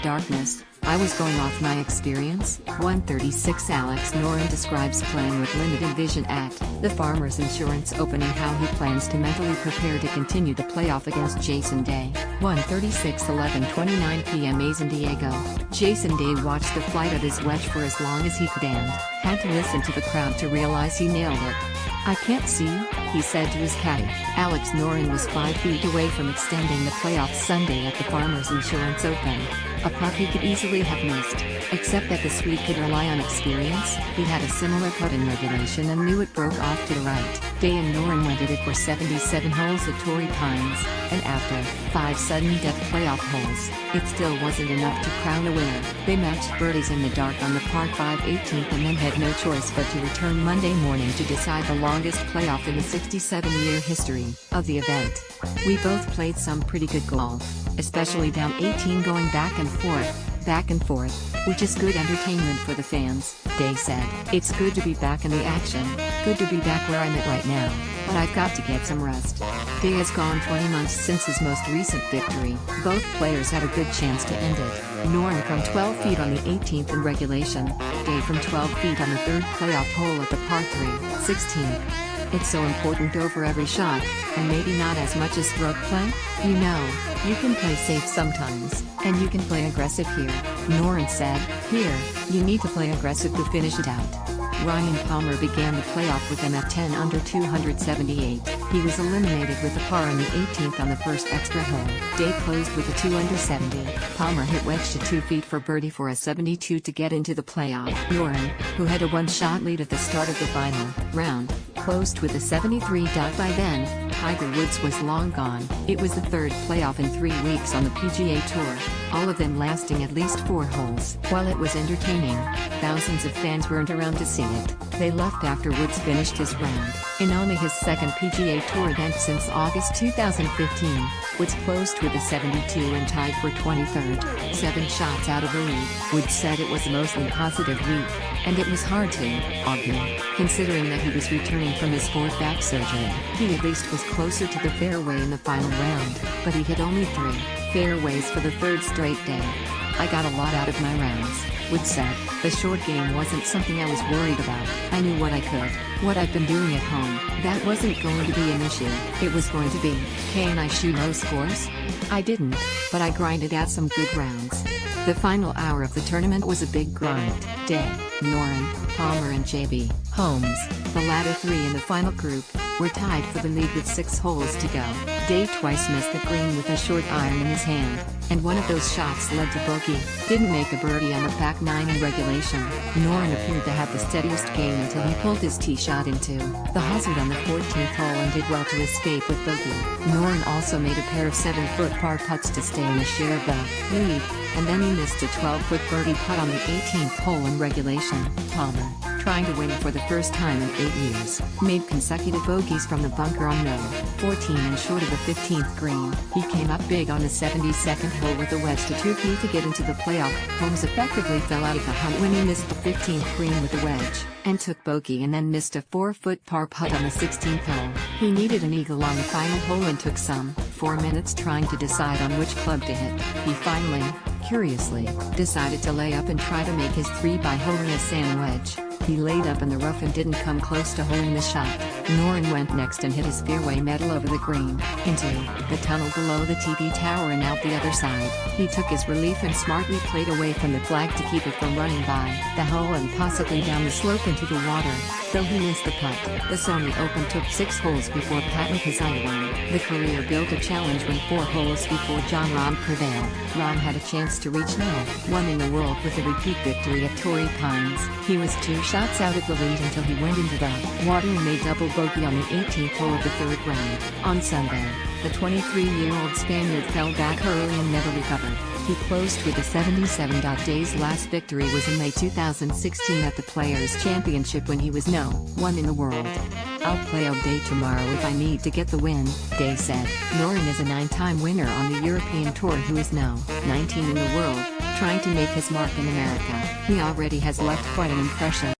darkness, I was going off my experience. 136 Alex Noren describes playing with limited vision at the Farmers Insurance Opening, how he plans to mentally prepare to continue the playoff against Jason Day. 136 11:29 p.m. A San Diego. Jason Day watched the flight of his wedge for as long as he could and had to listen to the crowd to realize he nailed it. "I can't see," he said to his caddy. Alex Noren was 5 feet away from extending the playoffs Sunday at the Farmers Insurance Open. A putt he could easily have missed, except that the Swede could rely on experience. He had a similar putt in regulation and knew it broke off to the right. Day and Noren went at it for 77 holes at Torrey Pines, and after 5 sudden death playoff holes, it still wasn't enough to crown a winner. They matched birdies in the dark on the par 5 18th and then had no choice but to return Monday morning to decide the longest playoff in the 67-year history of the event. "We both played some pretty good golf, especially down 18 going back and forth, which is good entertainment for the fans," Day said. "It's good to be back in the action, good to be back where I'm at right now, but I've got to get some rest." Day has gone 20 months since his most recent victory. Both players had a good chance to end it. Noren from 12 feet on the 18th in regulation, Day from 12 feet on the third playoff hole at the par 3 16. "It's so important over every shot, and maybe not as much as stroke play. You know, you can play safe sometimes, and you can play aggressive here," Noren said. "Here, you need to play aggressive to finish it out." Ryan Palmer began the playoff with him at 10 under 278. He was eliminated with a par on the 18th on the first extra hole. Day closed with a 2 under 70. Palmer hit wedge to 2 feet for birdie for a 72 to get into the playoff. Noren, who had a one-shot lead at the start of the final round, closed with a 73. By then, Tiger Woods was long gone. It was the third playoff in 3 weeks on the PGA Tour, all of them lasting at least 4 holes. While it was entertaining, thousands of fans weren't around to see it. They left after Woods finished his round. In only his second PGA Tour event since August 2015, Woods closed with a 72 and tied for 23rd, 7 shots out of the lead. Woods said it was a mostly positive week, and it was hard to argue, considering that he was returning from his 4th back surgery. He at least was closer to the fairway in the final round, but he hit only 3 fairways for the 3rd straight day. "I got a lot out of my rounds," Woods said. "The short game wasn't something I was worried about. I knew what I could, what I've been doing at home. That wasn't going to be an issue. It was going to be, can I shoot low scores? I didn't, but I grinded out some good rounds." The final hour of the tournament was a big grind. Day, Noren, Palmer and JB Holmes, the latter 3 in the final group, were tied for the lead with 6 holes to go. Day twice missed the green with a short iron in his hand, and one of those shots led to bogey. Didn't make a birdie on the back 9 in regulation. Noren appeared to have the steadiest game until he pulled his tee shot into the hazard on the 14th hole and did well to escape with bogey. Noren also made a pair of 7-foot par putts to stay in a share of the lead, and then he missed a 12-foot birdie putt on the 18th hole in regulation. Palmer, trying to win for the first time in 8 years, made consecutive bogeys from the bunker on no. 14 and short of the 15th green. He came up big on the 72nd hole with a wedge to 2 feet to get into the playoff. Holmes effectively fell out of the hunt when he missed the 15th green with a wedge, and took bogey and then missed a 4-foot par putt on the 16th hole. He needed an eagle on the final hole and took some 4 minutes trying to decide on which club to hit. He finally, curiously, decided to lay up and try to make his 3 by holing a sand wedge. He laid up in the rough and didn't come close to holing the shot. Noren went next and hit his fairway metal over the green, into the tunnel below the TV tower and out the other side. He took his relief and smartly played away from the flag to keep it from running by the hole and possibly down the slope into the water. Though he missed the putt, the Sony Open took 6 holes before patting his other one. The career built a challenge when 4 holes before Jon Rahm prevailed. Rahm had a chance to reach no. 1 in the world with a repeat victory at Torrey Pines. He was 2 shots out of the lead until he went into the water and made double bogey on the 18th hole of the 3rd round. On Sunday, the 23-year-old Spaniard fell back early and never recovered. He closed with a 77. Day's last victory was in May 2016 at the Players' Championship when he was no. 1 in the world. "I'll play all day tomorrow if I need to get the win," Day said. Noren is a 9-time winner on the European Tour who is no. 19 in the world, trying to make his mark in America. He already has left quite an impression.